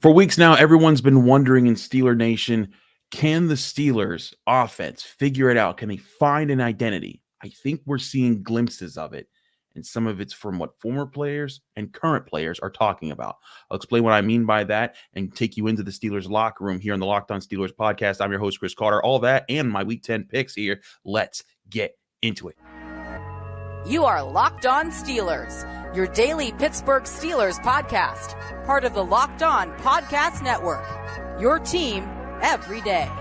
For weeks now, everyone's been wondering in Steeler Nation, can the Steelers offense figure it out? Can they find an identity? I think we're seeing glimpses of it, and some of it's from what former players and current players are talking about. I'll explain what I mean by that and take you into the Steelers locker room here on the Locked On Steelers podcast. I'm your host, Chris Carter. All that and my Week 10 picks here. Let's get into it. You are Locked On Steelers, your daily Pittsburgh Steelers podcast, part of the Locked On Podcast Network, your team every day.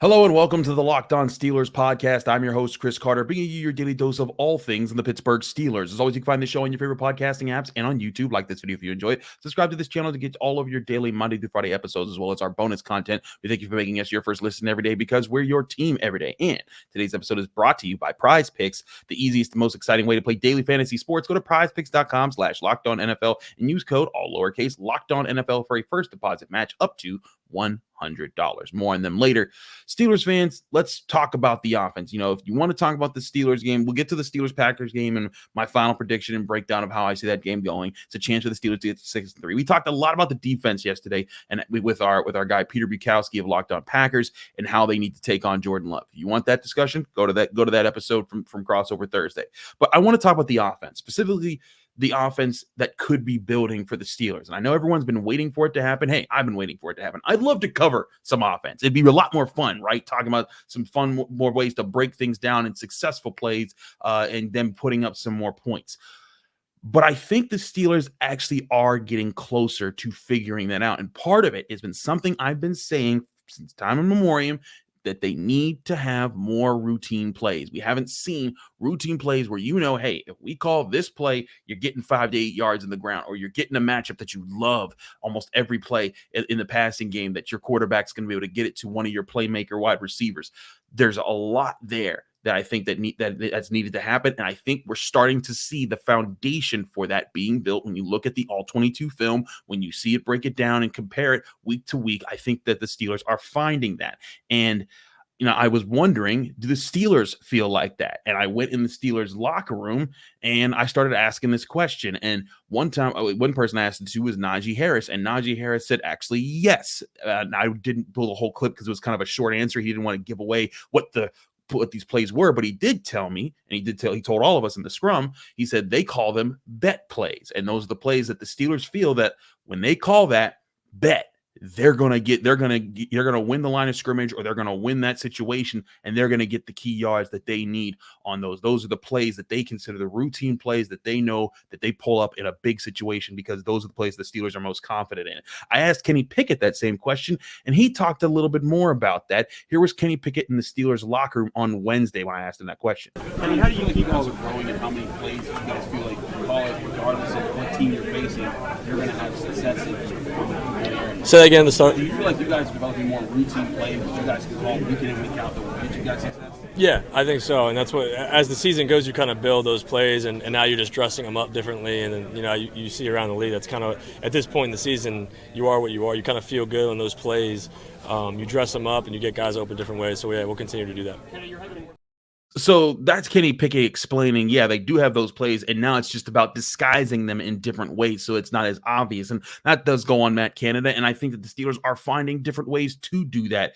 Hello and welcome to the Locked On Steelers podcast. I'm your host, Chris Carter, bringing you your daily dose of all things in the Pittsburgh Steelers. As always, you can find the show on your favorite podcasting apps and on YouTube. Like this video if you enjoy it. Subscribe to this channel to get all of your daily Monday through Friday episodes, as well as our bonus content. We thank you for making us your first listen every day because we're your team every day. And today's episode is brought to you by PrizePicks, the easiest and most exciting way to play daily fantasy sports. Go to prizepicks.com/LockedOnNFL and use code, all lowercase, LockedOnNFL for a first deposit match up to $100. More on them later. Steelers fans, let's talk about the offense. If you want to talk about the Steelers game, we'll get to the Steelers-Packers game and my final prediction and breakdown of how I see that game going. It's a chance for the Steelers to get to 6-3. We talked a lot about the defense yesterday and with our guy Peter Bukowski of Locked On Packers and how they need to take on Jordan Love. If you want that discussion, go to that episode from Crossover Thursday. But I want to talk about the offense, specifically the offense that could be building for the Steelers. And I know everyone's been waiting for it to happen. Hey, I've been waiting for it to happen. I'd love to cover some offense. It'd be a lot more fun, right? Talking about some fun, more ways to break things down in successful plays and then putting up some more points. But I think the Steelers actually are getting closer to figuring that out. And part of it has been something I've been saying since time immemorial, that they need to have more routine plays. We haven't seen routine plays where hey, if we call this play, you're getting 5 to 8 yards in the ground, or you're getting a matchup that you love almost every play in the passing game that your quarterback's going to be able to get it to one of your playmaker wide receivers. There's a lot there that I think that's needed to happen. And I think we're starting to see the foundation for that being built. When you look at the all-22 film, when you see it, break it down and compare it week to week, I think that the Steelers are finding that. And I was wondering, do the Steelers feel like that? And I went in the Steelers locker room and I started asking this question. And one person I asked it to was Najee Harris, and Najee Harris said, actually, yes. I didn't pull the whole clip because it was kind of a short answer. He didn't want to give away what these plays were, but he did tell me, and he told all of us in the scrum, he said they call them bet plays. And those are the plays that the Steelers feel that when they call that bet, they're going to win the line of scrimmage, or they're going to win that situation, and they're going to get the key yards that they need on those. Those are the plays that they consider the routine plays that they know that they pull up in a big situation, because those are the plays the Steelers are most confident in. I asked Kenny Pickett that same question, and he talked a little bit more about that. Here was Kenny Pickett in the Steelers locker room on Wednesday when I asked him that question. Kenny, how do you think you guys are growing, and how many plays do you guys feel like you call it, regardless of what team you're facing, you're going to have success in? Say that again at the start. Do you feel like you guys are developing more routine plays that you guys can call week in and week out that will get you guys success? Yeah, I think so. And that's what, as the season goes, you kind of build those plays, and now you're just dressing them up differently. And then, you see around the league, that's kind of, at this point in the season, you are what you are. You kind of feel good on those plays. You dress them up, and you get guys open different ways. So, yeah, we'll continue to do that. So that's Kenny Pickett explaining, yeah, they do have those plays, and now it's just about disguising them in different ways so it's not as obvious. And that does go on Matt Canada, and I think that the Steelers are finding different ways to do that,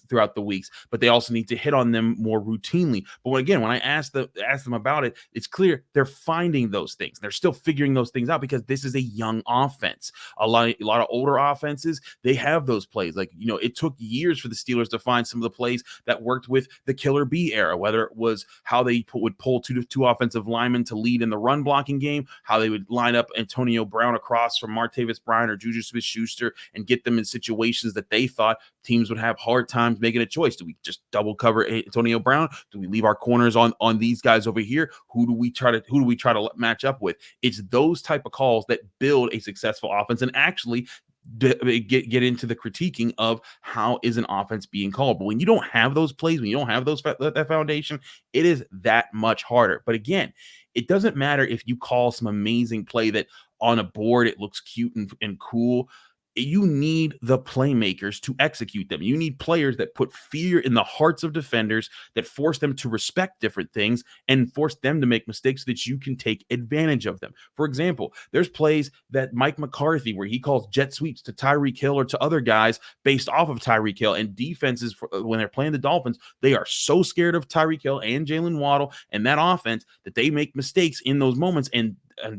throughout the weeks. But they also need to hit on them more routinely. But when I asked them about it, it's clear they're finding those things. They're still figuring those things out because this is a young offense. A lot of older offenses, they have those plays. It took years for the Steelers to find some of the plays that worked with the Killer B era, whether it was how they would pull two offensive linemen to lead in the run blocking game, how they would line up Antonio Brown across from Martavis Bryant or Juju Smith-Schuster and get them in situations that they thought teams would have hard times making a choice. Do we just double cover Antonio Brown? Do we leave our corners on these guys over here? Who do we try to match up with? It's those type of calls that build a successful offense and actually get into the critiquing of how is an offense being called. But when you don't have those plays, when you don't have that foundation, it is that much harder. But again, it doesn't matter if you call some amazing play that on a board it looks cute and cool. you need the playmakers to execute them. You need players that put fear in the hearts of defenders, that force them to respect different things and force them to make mistakes so that you can take advantage of them. For example, there's plays that Mike McCarthy where he calls jet sweeps to Tyreek Hill or to other guys based off of Tyreek Hill, and defenses, when they're playing the Dolphins, they are so scared of Tyreek Hill and Jalen Waddle and that offense that they make mistakes in those moments, and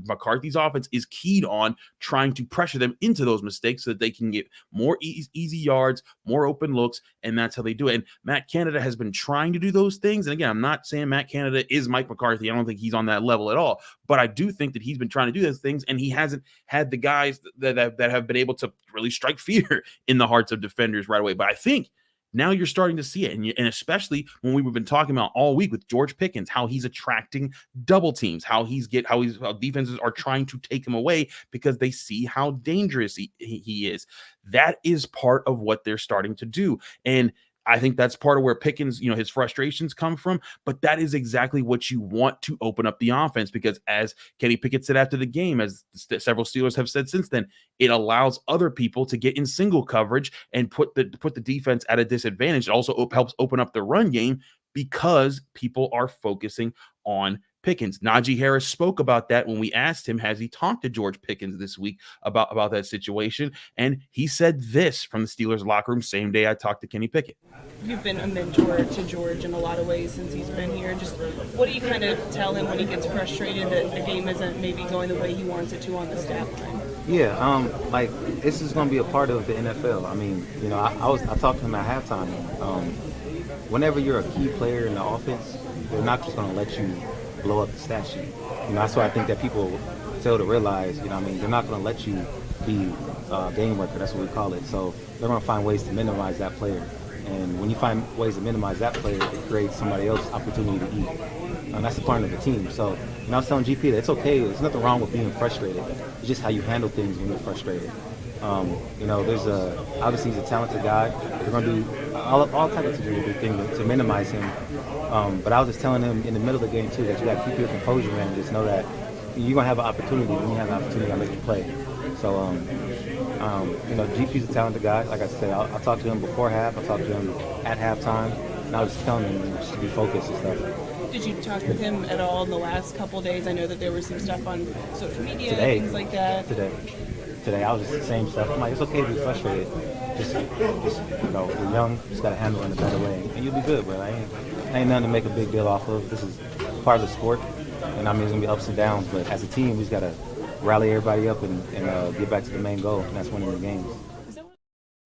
McCarthy's offense is keyed on trying to pressure them into those mistakes so that they can get more easy yards, more open looks, and that's how they do it. And Matt Canada has been trying to do those things. And again, I'm not saying Matt Canada is Mike McCarthy. I don't think he's on that level at all. But I do think that he's been trying to do those things, and he hasn't had the guys that have been able to really strike fear in the hearts of defenders right away. But I think now you're starting to see it, and especially when we've been talking about all week with George Pickens, how he's attracting double teams, how defenses are trying to take him away because they see how dangerous he is. That is part of what they're starting to do, and I think that's part of where Pickens, his frustrations come from, but that is exactly what you want to open up the offense, because as Kenny Pickett said after the game, as several Steelers have said since then, it allows other people to get in single coverage and put the defense at a disadvantage. It also helps open up the run game because people are focusing on Pickens. Najee Harris spoke about that when we asked him, has he talked to George Pickens this week about that situation? And he said this from the Steelers locker room, same day I talked to Kenny Pickett. You've been a mentor to George in a lot of ways since he's been here. Just what do you kind of tell him when he gets frustrated that the game isn't maybe going the way he wants it to on the stat line? Yeah, this is going to be a part of the NFL. I mean, I talked to him at halftime. Whenever you're a key player in the offense, they're not just going to let you blow up the stat sheet. That's what I think that people fail to realize. They're not going to let you be a game worker. That's what we call it. So they're going to find ways to minimize that player. And when you find ways to minimize that player, it creates somebody else's opportunity to eat. And that's the part of the team. So I was telling GP that it's okay. There's nothing wrong with being frustrated. It's just how you handle things when you're frustrated. There's obviously he's a talented guy. They're going to do all types of things to minimize him. But I was just telling him in the middle of the game too that you got to keep your composure, man, and just know that you're going to have an opportunity. When you have an opportunity, I'll let you play. So, GP's a talented guy. Like I said, I talked to him before half. I talked to him at halftime. And I was just telling him just to be focused and stuff. Did you talk with him at all in the last couple of days? I know that there was some stuff on social media, things like that. Today, I was just the same stuff. I'm like, it's okay to be frustrated. Just we're young. Just got to handle it in a better way, and you'll be good. But ain't nothing to make a big deal off of. This is part of the sport, and it's gonna be ups and downs. But as a team, we just got to rally everybody up and get back to the main goal, and that's winning the games.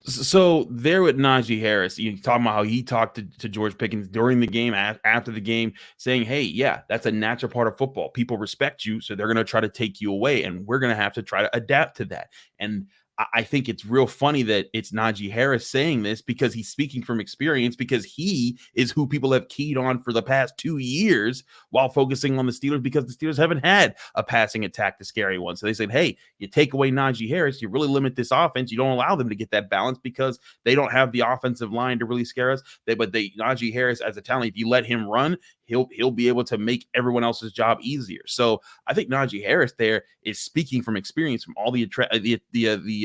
So there with Najee Harris, you talking about how he talked to George Pickens during the game, after the game, saying, hey, yeah, that's a natural part of football. People respect you, so they're going to try to take you away, and we're going to have to try to adapt to that. And I think it's real funny that it's Najee Harris saying this because he's speaking from experience, because he is who people have keyed on for the past 2 years while focusing on the Steelers, because the Steelers haven't had a passing attack, the scary one. So they said, hey, you take away Najee Harris, you really limit this offense. You don't allow them to get that balance because they don't have the offensive line to really scare us. Najee Harris as a talent, if you let him run, he'll be able to make everyone else's job easier. So I think Najee Harris there is speaking from experience, from all the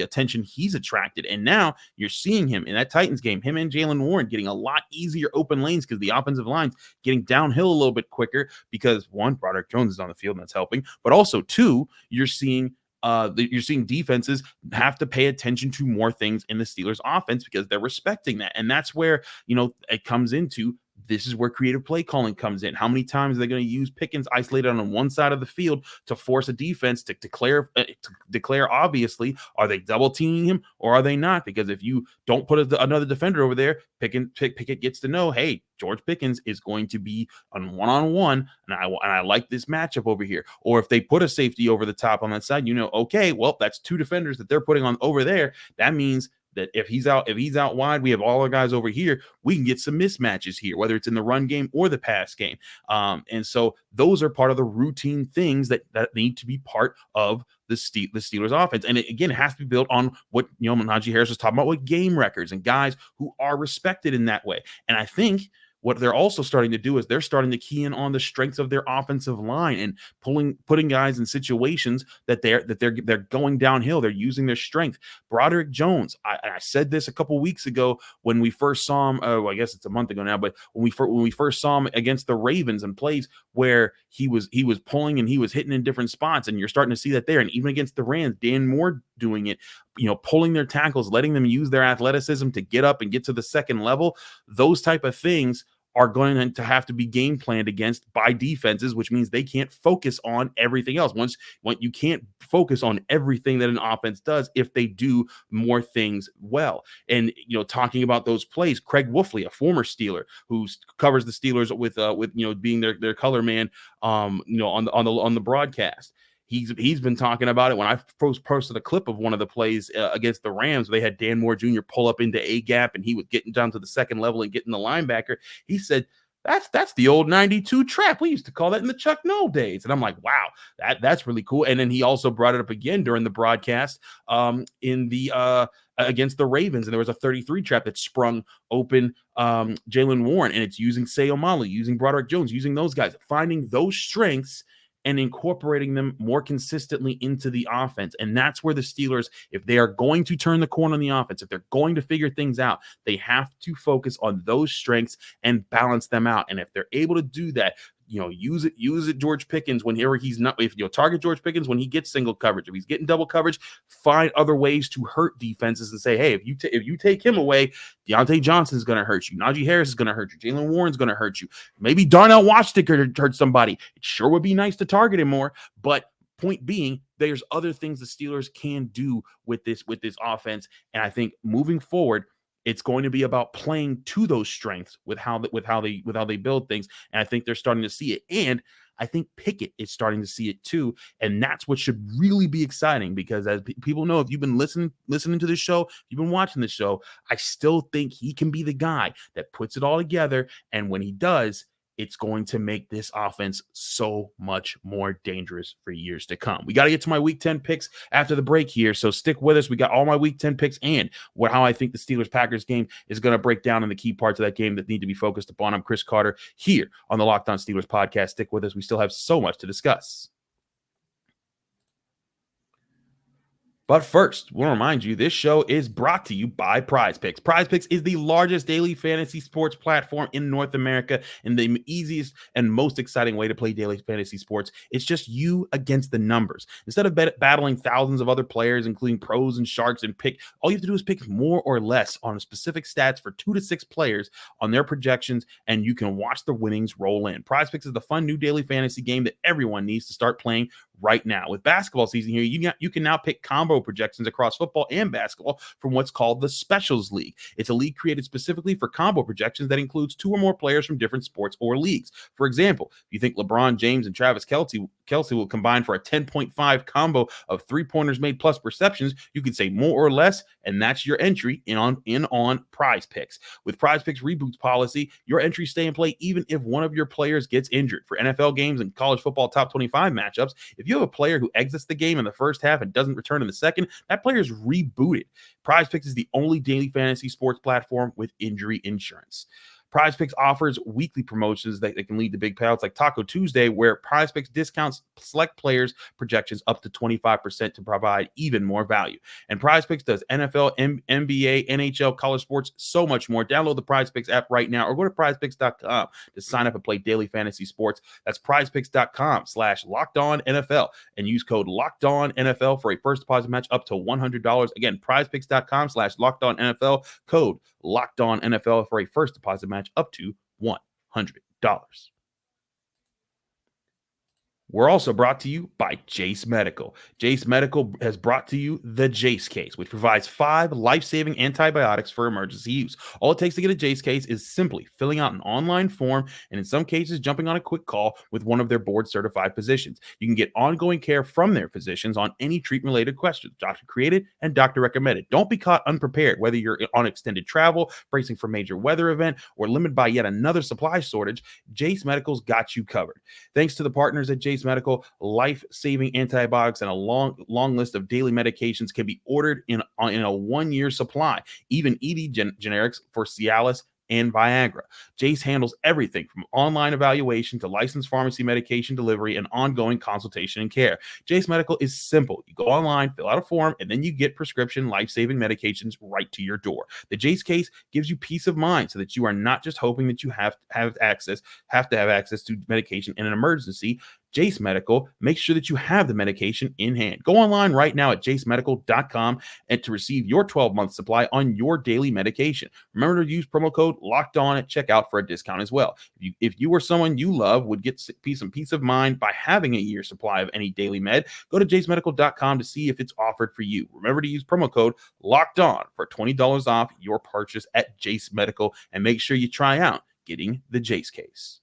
attention he's attracted. And now you're seeing him in that Titans game, him and Jalen Warren getting a lot easier open lanes because the offensive line's getting downhill a little bit quicker because, one, Broderick Jones is on the field and that's helping. But also, two, you're seeing defenses have to pay attention to more things in the Steelers offense because they're respecting that. And that's where, it comes into, this is where creative play calling comes in. How many times are they going to use Pickens isolated on one side of the field to force a defense to declare obviously, are they double teaming him or are they not? Because if you don't put another defender over there, Pickett gets to know, hey, George Pickens is going to be on one-on-one, and I like this matchup over here. Or if they put a safety over the top on that side, okay, well, that's two defenders that they're putting on over there. That means that if he's out wide, we have all our guys over here. We can get some mismatches here, whether it's in the run game or the pass game. And so those are part of the routine things that need to be part of the Steelers offense. And it has to be built on what Najee Harris was talking about with game records and guys who are respected in that way. And I think what they're also starting to do is they're starting to key in on the strengths of their offensive line and putting guys in situations that they're going downhill. They're using their strength. Broderick Jones, I said this a couple weeks ago when we first saw him. I guess it's a month ago now, but when we first saw him against the Ravens and plays where he was pulling and he was hitting in different spots, and you're starting to see that there. And even against the Rams, Dan Moore doing it, pulling their tackles, letting them use their athleticism to get up and get to the second level. Those type of things are going to have to be game planned against by defenses, which means they can't focus on everything else. When you can't focus on everything that an offense does if they do more things well. And talking about those plays, Craig Wolfley, a former Steeler who covers the Steelers with being their color man, on the broadcast. He's been talking about it. When I posted a clip of one of the plays against the Rams, they had Dan Moore Jr. pull up into A gap, and he was getting down to the second level and getting the linebacker. He said, that's the old 92 trap. We used to call that in the Chuck Noll days. And I'm like, wow, that's really cool. And then he also brought it up again during the broadcast in the against the Ravens, and there was a 33 trap that sprung open Jaylen Warren, and it's using Say O'Malley, using Broderick Jones, using those guys, finding those strengths and incorporating them more consistently into the offense. And that's where the Steelers, if they are going to turn the corner on the offense, if they're going to figure things out, they have to focus on those strengths and balance them out. And if they're able to do that, use it George Pickens whenever he's not, if target George Pickens when he gets single coverage, if he's getting double coverage, find other ways to hurt defenses and say, hey, if you take him away, Diontae Johnson is going to hurt you. Najee Harris is going to hurt you. Jaylen Warren's going to hurt you. Maybe Darnell Washington could hurt somebody. It sure would be nice to target him more, but point being, there's other things the Steelers can do with this offense. And I think moving forward, it's going to be about playing to those strengths with how they build things. And I think they're starting to see it. And I think Pickett is starting to see it too. And that's what should really be exciting, because as people know, if you've been listening to this show, if you've been watching this show, I still think he can be the guy that puts it all together. And when he does, it's going to make this offense so much more dangerous for years to come. We got to get to my Week 10 picks after the break here, so stick with us. We got all my Week 10 picks and how I think the Steelers-Packers game is going to break down in the key parts of that game that need to be focused upon. I'm Chris Carter here on the Locked On Steelers podcast. Stick with us. We still have so much to discuss. But first, I want to remind you, this show is brought to you by PrizePicks. PrizePicks is the largest daily fantasy sports platform in North America, and the easiest and most exciting way to play daily fantasy sports. It's just you against the numbers. Instead of battling thousands of other players, including pros and sharks, and all you have to do is pick more or less on specific stats for 2 to 6 players on their projections, and you can watch the winnings roll in. PrizePicks is the fun new daily fantasy game that everyone needs to start playing right now. With basketball season here, you can now pick combo projections across football and basketball from what's called the Specials League. It's a league created specifically for combo projections that includes 2 or more players from different sports or leagues. For example, if you think LeBron James and Travis Kelce will combine for a 10.5 combo of 3-pointers made plus receptions, you can say more or less, and that's your entry in on PrizePicks. With PrizePicks reboots policy, your entries stay in play even if one of your players gets injured. For NFL games and college football top 25 matchups, if you have a player who exits the game in the first half and doesn't return in the second, that player is rebooted. PrizePicks is the only daily fantasy sports platform with injury insurance. PrizePicks offers weekly promotions that can lead to big payouts like Taco Tuesday, where PrizePicks discounts select players' projections up to 25% to provide even more value. And PrizePicks does NFL, NBA, NHL, college sports, so much more. Download the PrizePicks app right now or go to prizepicks.com to sign up and play daily fantasy sports. That's prizepicks.com/LockedOnNFL and use code LockedOnNFL for a first deposit match up to $100. Again, prizepicks.com/LockedOnNFL, code LockedOnNFL for a first deposit match up to $100. We're also brought to you by Jase Medical. Jase Medical has brought to you the Jase case, which provides 5 life-saving antibiotics for emergency use. All it takes to get a Jase case is simply filling out an online form, and in some cases, jumping on a quick call with one of their board-certified physicians. You can get ongoing care from their physicians on any treatment-related questions, doctor created and doctor recommended. Don't be caught unprepared, whether you're on extended travel, bracing for major weather event, or limited by yet another supply shortage. Jase Medical's got you covered. Thanks to the partners at Jase Medical, life-saving antibiotics and a long list of daily medications can be ordered in a 1-year supply. Even ED generics for Cialis, and Viagra. Jace handles everything from online evaluation to licensed pharmacy medication delivery and ongoing consultation and care. Jace Medical is simple. You go online, fill out a form, and then you get prescription life-saving medications right to your door. The Jace case gives you peace of mind so that you are not just hoping that you have to have access to medication in an emergency. Jace Medical makes sure that you have the medication in hand. Go online right now at jacemedical.com and to receive your 12-month supply on your daily medication. Remember to use promo code LOCKEDON at checkout for a discount as well. If you or someone you love would get some peace of mind by having a year's supply of any daily med, go to jacemedical.com to see if it's offered for you. Remember to use promo code LOCKEDON for $20 off your purchase at Jace Medical, and make sure you try out getting the Jace case.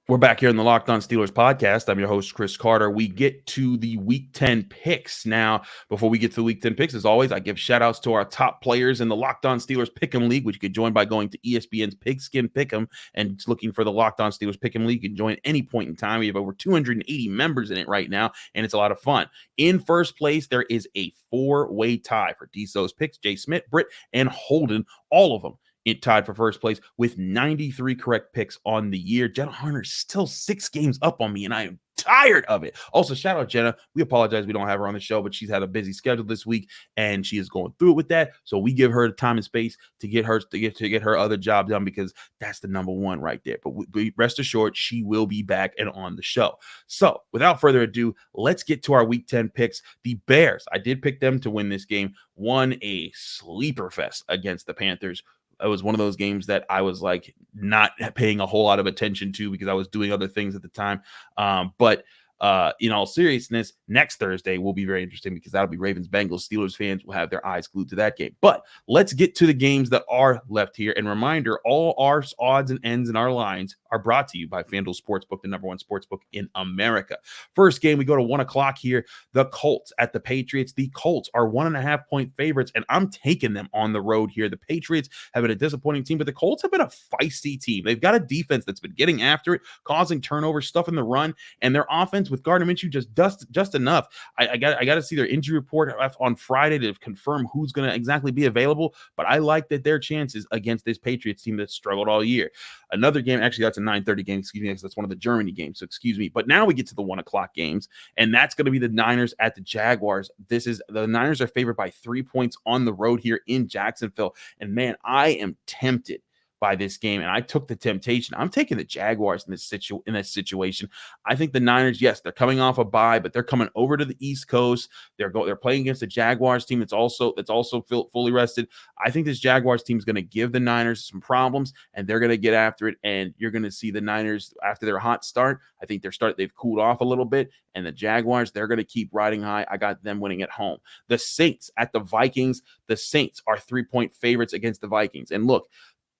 We're back here in the Locked On Steelers podcast. I'm your host, Chris Carter. We get to the Week 10 picks. Now, before we get to the Week 10 picks, as always, I give shout-outs to our top players in the Locked On Steelers Pick'em League, which you can join by going to ESPN's Pigskin Pick'em and looking for the Locked On Steelers Pick'em League. You can join any point in time. We have over 280 members in it right now, and it's a lot of fun. In first place, there is a four-way tie for DSO's picks, Jay Smith, Britt, and Holden, all of them. It tied for first place with 93 correct picks on the year. Jenna Harner's still 6 games up on me, and I am tired of it. Also, shout out Jenna. We apologize we don't have her on the show, but she's had a busy schedule this week, and she is going through it with that. So we give her the time and space to get her other job done, because that's the number one right there. But we rest assured, she will be back and on the show. So without further ado, let's get to our Week 10 picks. The Bears, I did pick them to win this game, won a sleeper fest against the Panthers. It was one of those games that I was like not paying a whole lot of attention to because I was doing other things at the time. But in all seriousness, next Thursday will be very interesting because that'll be Ravens Bengals. Steelers fans will have their eyes glued to that game. But let's get to the games that are left here. And reminder, all our odds and ends and our lines are brought to you by FanDuel Sportsbook, the number one sportsbook in America. First game, we go to 1 o'clock here. The Colts at the Patriots. The Colts are 1.5-point favorites, and I'm taking them on the road here. The Patriots have been a disappointing team, but the Colts have been a feisty team. They've got a defense that's been getting after it, causing turnovers, stuff in the run, and their offense with Gardner Minshew just enough. I got to see their injury report on Friday to confirm who's going to exactly be available, but I like that their chances against this Patriots team that's struggled all year. Another game, actually, that's a 9:30 game, excuse me, because that's one of the Germany games, so excuse me. But now we get to the 1 o'clock games, and that's going to be the Niners at the Jaguars. The Niners are favored by 3 points on the road here in Jacksonville, and man, I am tempted by this game, and I took the temptation. I'm taking the Jaguars in this situation. I think the Niners, yes, they're coming off a bye, but they're coming over to the East Coast. They're playing against the Jaguars team that's also fully rested. I think this Jaguars team is going to give the Niners some problems, and they're going to get after it. And you're going to see the Niners after their hot start. I think they've cooled off a little bit, and the Jaguars, they're going to keep riding high. I got them winning at home. The Saints at the Vikings. The Saints are 3-point favorites against the Vikings, and look,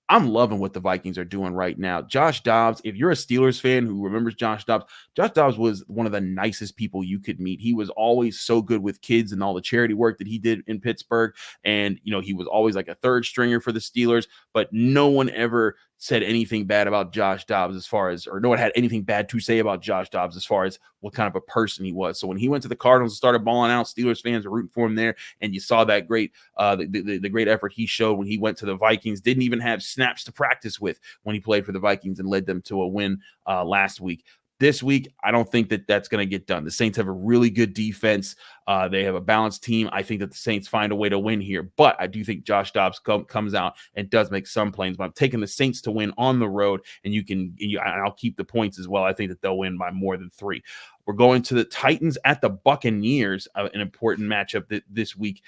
I'm loving what the Vikings are doing right now. Josh Dobbs, if you're a Steelers fan who remembers Josh Dobbs was one of the nicest people you could meet. He was always so good with kids and all the charity work that he did in Pittsburgh. And, he was always like a third stringer for the Steelers, but no one ever said anything bad about Josh Dobbs or no one had anything bad to say about Josh Dobbs as far as what kind of a person he was. So when he went to the Cardinals and started balling out, Steelers fans were rooting for him there. And you saw that great, the great effort he showed when he went to the Vikings, didn't even have snaps to practice with when he played for the Vikings and led them to a win last week. This week, I don't think that's going to get done. The Saints have a really good defense. They have a balanced team. I think that the Saints find a way to win here, but I do think Josh Dobbs comes out and does make some plays. But I'm taking the Saints to win on the road, and I'll keep the points as well. I think that they'll win by more than 3. We're going to the Titans at the Buccaneers, an important matchup this week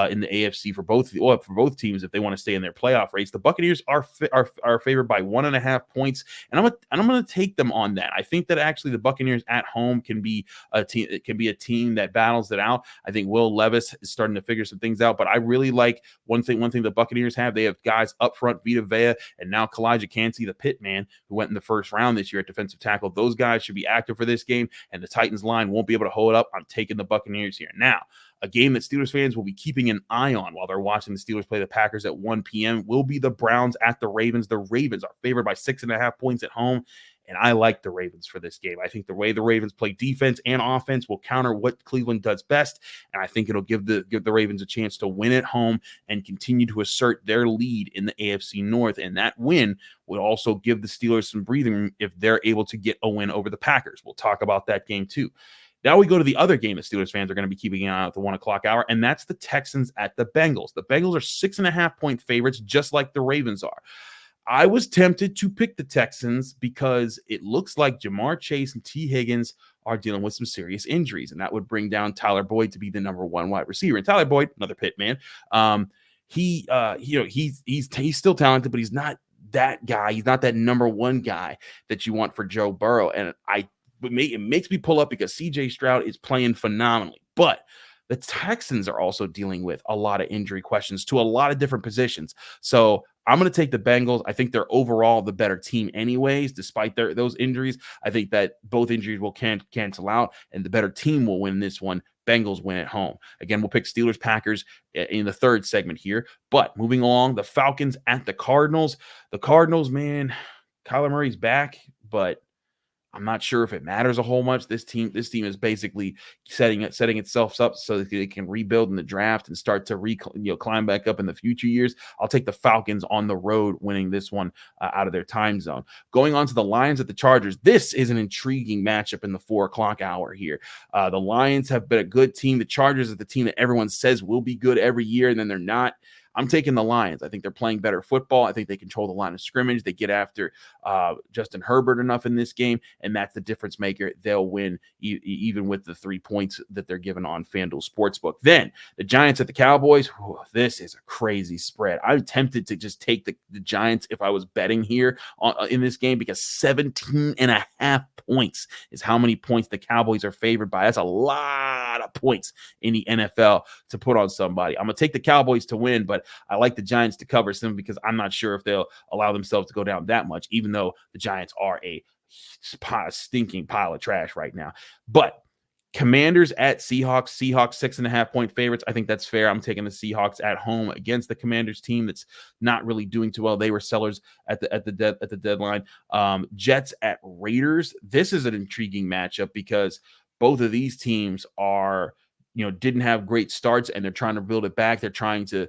in the AFC for both teams if they want to stay in their playoff race. The Buccaneers are favored by 1.5 points, and I'm going to take them on that. I think that actually the Buccaneers at home can be a team that battles it out. I think Will Levis is starting to figure some things out, but I really like one thing the Buccaneers have. They have guys up front, Vita Vea and now Kalijah Kancey, the pit man who went in the first round this year at defensive tackle. Those guys should be active for this game, and the Titans line won't be able to hold up. I'm taking the Buccaneers here. Now, a game that Steelers fans will be keeping an eye on while they're watching the Steelers play the Packers at 1 p.m. will be the Browns at the Ravens. The Ravens are favored by 6.5 points at home. And I like the Ravens for this game. I think the way the Ravens play defense and offense will counter what Cleveland does best. And I think it'll give the Ravens a chance to win at home and continue to assert their lead in the AFC North. And that win will also give the Steelers some breathing room if they're able to get a win over the Packers. We'll talk about that game too. Now we go to the other game that Steelers fans are going to be keeping an eye on at the 1 o'clock hour, and that's the Texans at the Bengals. The Bengals are 6.5-point favorites, just like the Ravens are. I was tempted to pick the Texans because it looks like Jamar Chase and T. Higgins are dealing with some serious injuries, and that would bring down Tyler Boyd to be the number 1 wide receiver. And Tyler Boyd, another Pitt man, he's still talented, but he's not that guy. He's not that number 1 guy that you want for Joe Burrow. And it makes me pull up because C.J. Stroud is playing phenomenally, but the Texans are also dealing with a lot of injury questions to a lot of different positions. So I'm going to take the Bengals. I think they're overall the better team anyways, despite those injuries. I think that both injuries will cancel out, and the better team will win this one. Bengals win at home. Again, we'll pick Steelers, Packers in the third segment here. But moving along, the Falcons at the Cardinals. The Cardinals, man, Kyler Murray's back, but I'm not sure if it matters a whole much. This team is basically setting itself up so that they can rebuild in the draft and start to climb back up in the future years. I'll take the Falcons on the road, winning this one out of their time zone. Going on to the Lions at the Chargers. This is an intriguing matchup in the 4 o'clock hour here. The Lions have been a good team. The Chargers are the team that everyone says will be good every year, and then they're not. I'm taking the Lions. I think they're playing better football. I think they control the line of scrimmage. They get after Justin Herbert enough in this game, and that's the difference maker. They'll win even with the 3 points that they're given on FanDuel Sportsbook. Then the Giants at the Cowboys. This is a crazy spread. I'm tempted to just take the Giants if I was betting here in this game because 17.5 points is how many points the Cowboys are favored by. That's a lot of points in the NFL to put on somebody. I'm going to take the Cowboys to win, but I like the Giants to cover some because I'm not sure if they'll allow themselves to go down that much, even though the Giants are a stinking pile of trash right now. But Commanders at Seahawks. Seahawks 6.5-point favorites. I think that's fair. I'm taking the Seahawks at home against the Commanders team that's not really doing too well. They were sellers at the deadline. Jets at Raiders. This is an intriguing matchup because both of these teams are, didn't have great starts and they're trying to build it back. They're trying to,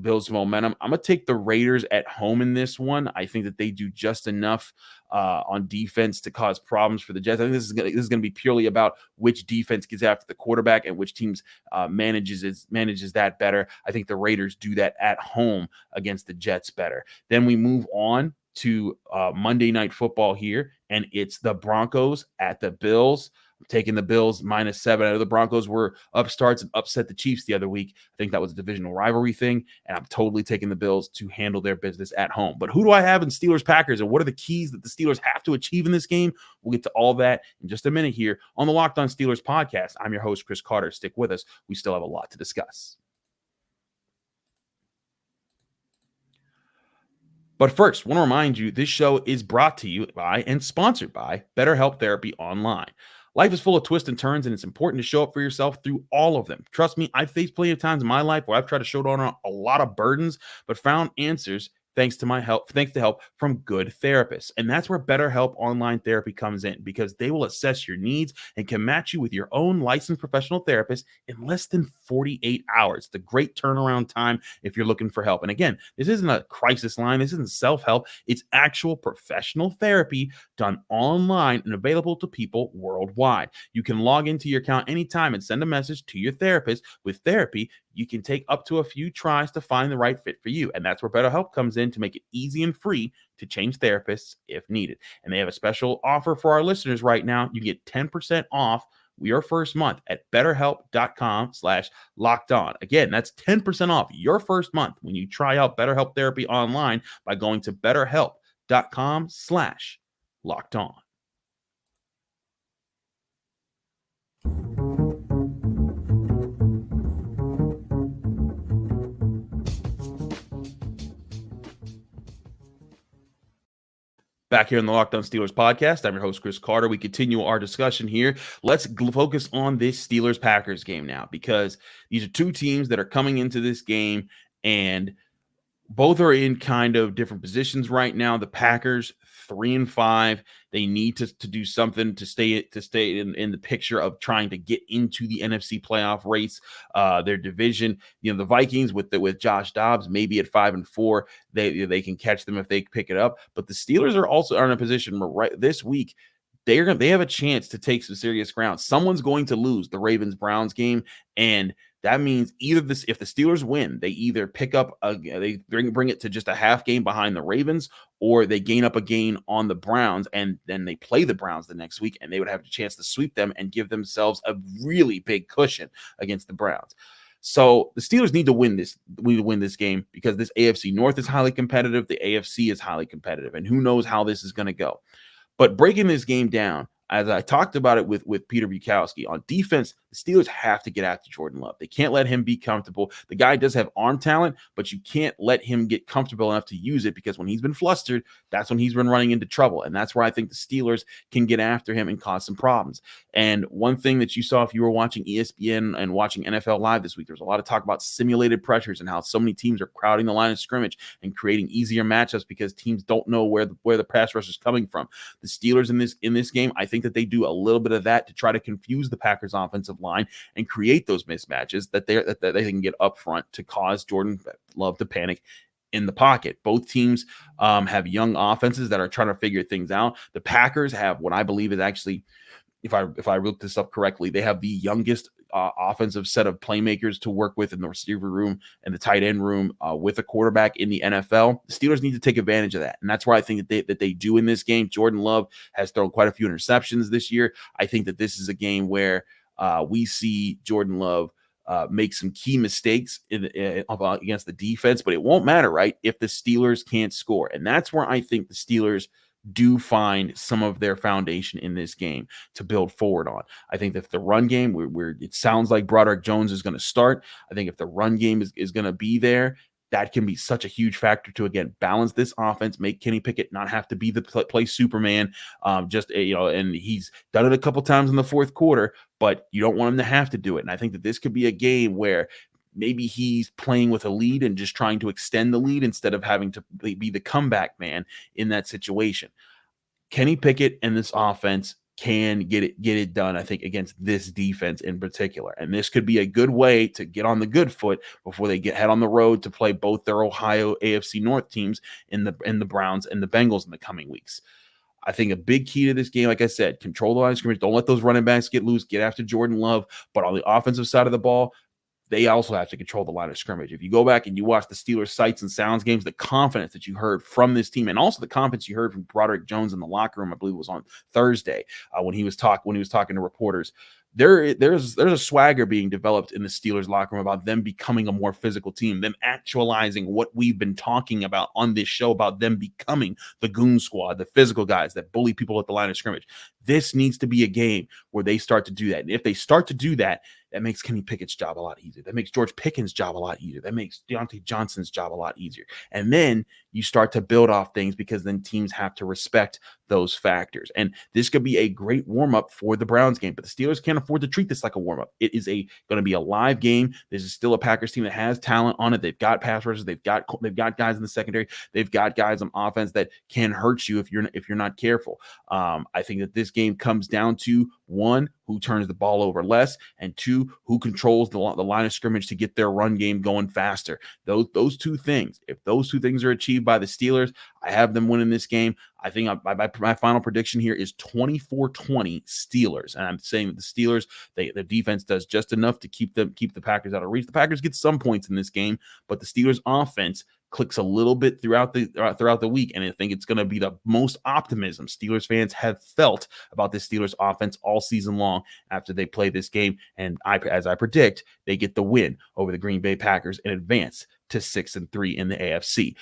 build some momentum. I'm going to take the Raiders at home in this one. I think that they do just enough on defense to cause problems for the Jets. I think this is going to be purely about which defense gets after the quarterback and which teams manages that better. I think the Raiders do that at home against the Jets better. Then we move on to Monday Night Football here, and it's the Broncos at the Bills. I'm taking the Bills -7. I know the Broncos were upstarts and upset the Chiefs the other week. I think that was a divisional rivalry thing, and I'm totally taking the Bills to handle their business at home. But who do I have in Steelers-Packers, and what are the keys that the Steelers have to achieve in this game? We'll get to all that in just a minute here on the Locked On Steelers podcast. I'm your host, Chris Carter. Stick with us. We still have a lot to discuss. But first, I want to remind you, this show is brought to you by and sponsored by BetterHelp Therapy Online. Life is full of twists and turns, and it's important to show up for yourself through all of them. Trust me, I've faced plenty of times in my life where I've tried to shoulder on a lot of burdens, but found answers thanks to help from good therapists. And that's where BetterHelp Online Therapy comes in, because they will assess your needs and can match you with your own licensed professional therapist in less than 48 hours. It's a great turnaround time if you're looking for help. And again, this isn't a crisis line. This isn't self-help. It's actual professional therapy done online and available to people worldwide. You can log into your account anytime and send a message to your therapist. With therapy, you can take up to a few tries to find the right fit for you. And that's where BetterHelp comes in to make it easy and free to change therapists if needed. And they have a special offer for our listeners right now. You get 10% off your first month at BetterHelp.com/lockedon. Again, that's 10% off your first month when you try out BetterHelp Therapy online by going to BetterHelp.com/lockedon. Back here on the Locked On Steelers podcast, I'm your host, Chris Carter. We continue our discussion here. Let's focus on this Steelers-Packers game now, because these are two teams that are coming into this game, and both are in kind of different positions right now. The Packers 3-5. They need to do something to stay in the picture of trying to get into the NFC playoff race. Their division, the Vikings with Josh Dobbs maybe at 5-4, they can catch them if they pick it up. But the Steelers are in a position where right this week they have a chance to take some serious ground. Someone's going to lose the Ravens-Browns game, and that means if the Steelers win, they either pick up they bring it to just a half game behind the Ravens, or they gain up a gain on the Browns, and then they play the Browns the next week, and they would have a chance to sweep them and give themselves a really big cushion against the Browns. So the Steelers need to win this game because this AFC North is highly competitive. The AFC is highly competitive, and who knows how this is going to go. But breaking this game down, as I talked about it with Peter Bukowski, on defense, the Steelers have to get after Jordan Love. They can't let him be comfortable. The guy does have arm talent, but you can't let him get comfortable enough to use it, because when he's been flustered, that's when he's been running into trouble. And that's where I think the Steelers can get after him and cause some problems. And one thing that you saw if you were watching ESPN and watching NFL Live this week, there's a lot of talk about simulated pressures and how so many teams are crowding the line of scrimmage and creating easier matchups because teams don't know where the pass rush is coming from. The Steelers in this game, I think that they do a little bit of that to try to confuse the Packers offensive line and create those mismatches that they can get up front to cause Jordan Love to panic in the pocket. Both teams have young offenses that are trying to figure things out. The Packers have what I believe is actually, if I looked this up correctly, they have the youngest offensive set of playmakers to work with in the receiver room and the tight end room with a quarterback in the NFL. The Steelers need to take advantage of that, and that's why I think that they do in this game. Jordan Love has thrown quite a few interceptions this year. I think that this is a game where we see Jordan Love make some key mistakes against the defense, but it won't matter, right, if the Steelers can't score. And that's where I think the Steelers do find some of their foundation in this game to build forward on. I think that if the run game, where it sounds like Broderick Jones is going to start, I think if the run game is going to be there, that can be such a huge factor to, again, balance this offense, make Kenny Pickett not have to be the play Superman. And he's done it a couple times in the fourth quarter, but you don't want him to have to do it. And I think that this could be a game where maybe he's playing with a lead and just trying to extend the lead instead of having to be the comeback man in that situation. Kenny Pickett and this offense can get it done, I think, against this defense in particular. And this could be a good way to get on the good foot before they head on the road to play both their Ohio AFC North teams in the Browns and the Bengals in the coming weeks. I think a big key to this game, like I said, control the line of scrimmage. Don't let those running backs get loose. Get after Jordan Love. But on the offensive side of the ball, they also have to control the line of scrimmage. If you go back and you watch the Steelers sights and sounds games, the confidence that you heard from this team, and also the confidence you heard from Broderick Jones in the locker room, I believe it was on Thursday when he was talking to reporters. There's a swagger being developed in the Steelers locker room about them becoming a more physical team, them actualizing what we've been talking about on this show about them becoming the goon squad, the physical guys that bully people at the line of scrimmage. This needs to be a game where they start to do that. And if they start to do that, that makes Kenny Pickett's job a lot easier. That makes George Pickens' job a lot easier. That makes Diontae Johnson's job a lot easier. And then you start to build off things because then teams have to respect those factors. And this could be a great warm-up for the Browns game, but the Steelers can't afford to treat this like a warm-up. It is going to be a live game. This is still a Packers team that has talent on it. They've got pass rushers. They've got guys in the secondary. They've got guys on offense that can hurt you if you're not careful. I think that this game comes down to, one, who turns the ball over less, and two, who controls the line of scrimmage to get their run game going faster. Those two things, if those two things are achieved by the Steelers, I have them winning this game. I think my final prediction here is 24-20 Steelers. And I'm saying that the Steelers, the defense does just enough to keep the Packers out of reach. The Packers get some points in this game, but the Steelers offense clicks a little bit throughout the week, and I think it's going to be the most optimism Steelers fans have felt about this Steelers offense all season long after they play this game. And as I predict, they get the win over the Green Bay Packers and advance to 6-3 in the AFC.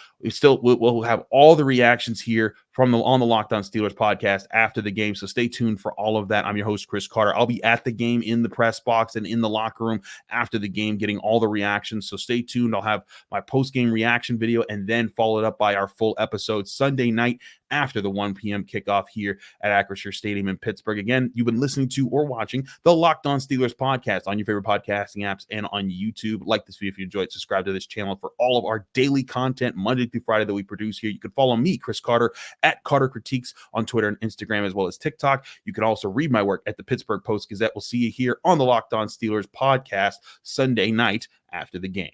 We'll have all the reactions here on the Locked On Steelers podcast after the game. So stay tuned for all of that. I'm your host, Chris Carter. I'll be at the game in the press box and in the locker room after the game, getting all the reactions. So stay tuned. I'll have my post-game reaction video and then followed up by our full episode Sunday night after the 1 p.m. kickoff here at Acrisure Stadium in Pittsburgh. Again, you've been listening to or watching the Locked On Steelers podcast on your favorite podcasting apps and on YouTube. Like this video if you enjoyed. Subscribe to this channel for all of our daily content Monday through Friday that we produce here. You can follow me, Chris Carter, at Carter Critiques on Twitter and Instagram, as well as TikTok. You can also read my work at the Pittsburgh Post-Gazette. We'll see you here on the Locked On Steelers podcast Sunday night after the game.